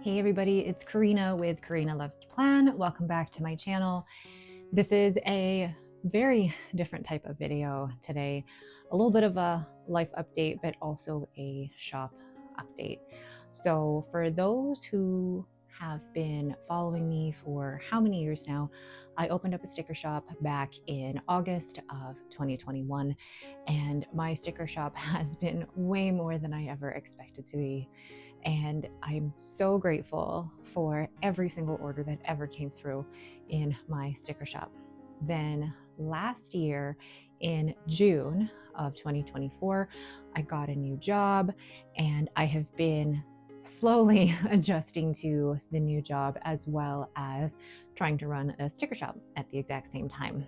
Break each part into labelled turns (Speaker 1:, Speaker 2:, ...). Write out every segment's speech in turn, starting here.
Speaker 1: Hey everybody, it's Karina with Karina Loves to Plan. Welcome back to my channel. This is a very different type of video today. A little bit of a life update, but also a shop update. So for those who have been following me for how many years now, I opened up a sticker shop back in August of 2021, and my sticker shop has been way more than I ever expected to be. And I'm so grateful for every single order that ever came through in my sticker shop. Then last year in June of 2024, I got a new job and I have been slowly adjusting to the new job as well as trying to run a sticker shop at the exact same time.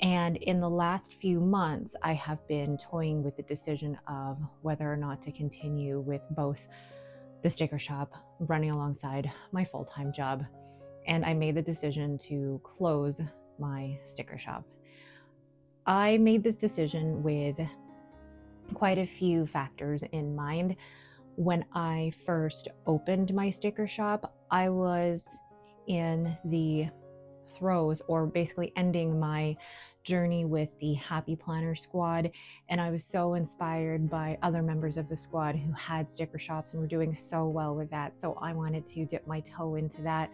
Speaker 1: And in the last few months, I have been toying with the decision of whether or not to continue with both the sticker shop running alongside my full-time job. And I made the decision to close my sticker shop. I made this decision with quite a few factors in mind. When I first opened my sticker shop, I was in the throes, or basically ending my journey with the Happy Planner squad, and I was so inspired by other members of the squad who had sticker shops and were doing so well with that. So I wanted to dip my toe into that.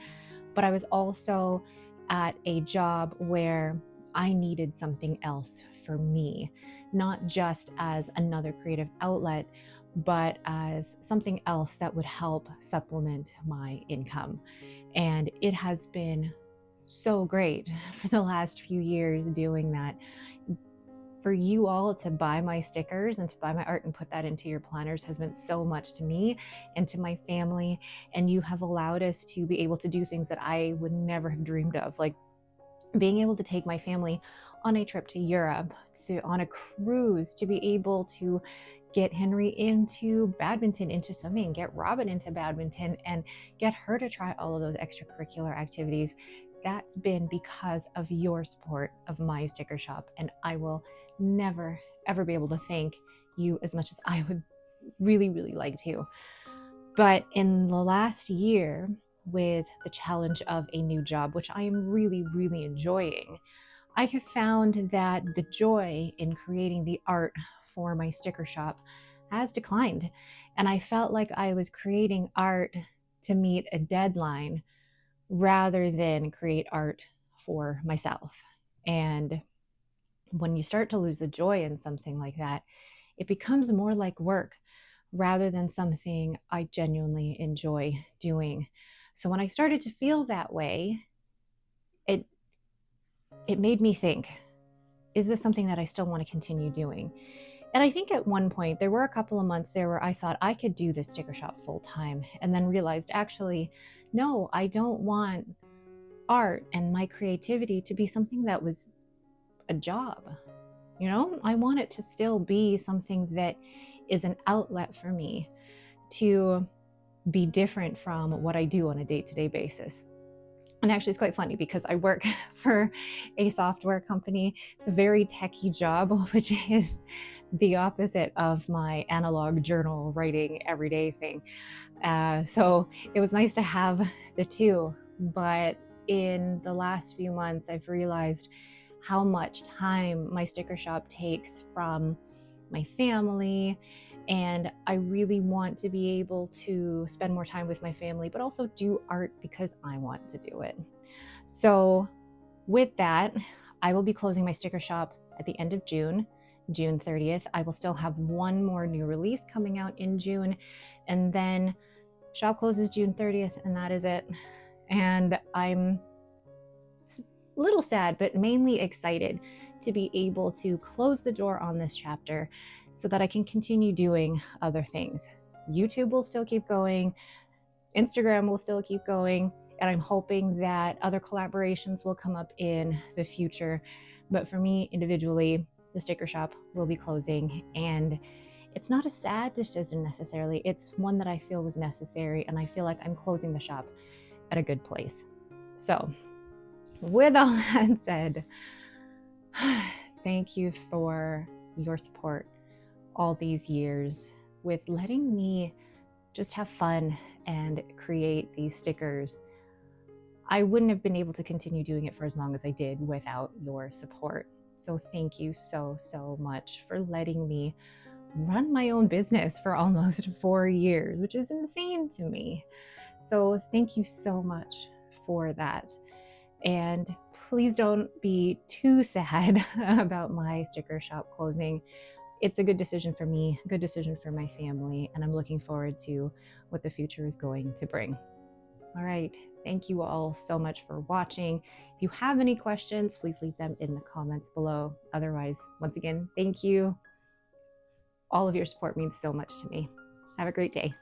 Speaker 1: But I was also at a job where I needed something else for me, not just as another creative outlet, but as something else that would help supplement my income. And it has been so great for the last few years doing that. For you all to buy my stickers and to buy my art and put that into your planners has meant so much to me and to my family. And you have allowed us to be able to do things that I would never have dreamed of, like being able to take my family on a trip to Europe, on a cruise, to be able to get Henry into badminton, into swimming, get Robin into badminton, and get her to try all of those extracurricular activities. That's been because of your support of my sticker shop, and I will never ever be able to thank you as much as I would really like to. But in the last year, with the challenge of a new job, which I am really enjoying, I have found that the joy in creating the art for my sticker shop has declined. And I felt like I was creating art to meet a deadline rather than create art for myself. And when you start to lose the joy in something like that, it becomes more like work rather than something I genuinely enjoy doing. So when I started to feel that way, it made me think, is this something that I still want to continue doing? And I think at one point, there were a couple of months there where I thought I could do this sticker shop full time, and then realized, actually, no, I don't want art and my creativity to be something that was a job. You know, I want it to still be something that is an outlet for me to be different from what I do on a day-to-day basis. And actually, it's quite funny because I work for a software company. It's a very techie job, which is the opposite of my analog journal writing everyday thing. So it was nice to have the two. But in the last few months, I've realized how much time my sticker shop takes from my family. And I really want to be able to spend more time with my family, but also do art because I want to do it. So with that, I will be closing my sticker shop at the end of June 30th. I will still have one more new release coming out in June, and then shop closes June 30th, and that is it. And I'm a little sad, but mainly excited to be able to close the door on this chapter so that I can continue doing other things. YouTube will still keep going, Instagram will still keep going, and I'm hoping that other collaborations will come up in the future. But for me individually, the sticker shop will be closing, and it's not a sad decision necessarily. It's one that I feel was necessary, and I feel like I'm closing the shop at a good place. So with all that said, thank you for your support all these years with letting me just have fun and create these stickers, I wouldn't have been able to continue doing it for as long as I did without your support. So thank you so much for letting me run my own business for almost 4 years, which is insane to me. So thank you so much for that. And please don't be too sad about my sticker shop closing. It's a good decision for me, good decision for my family, and I'm looking forward to what the future is going to bring. All right, thank you all so much for watching. If you have any questions, please leave them in the comments below. Otherwise, once again, thank you. All of your support means so much to me. Have a great day.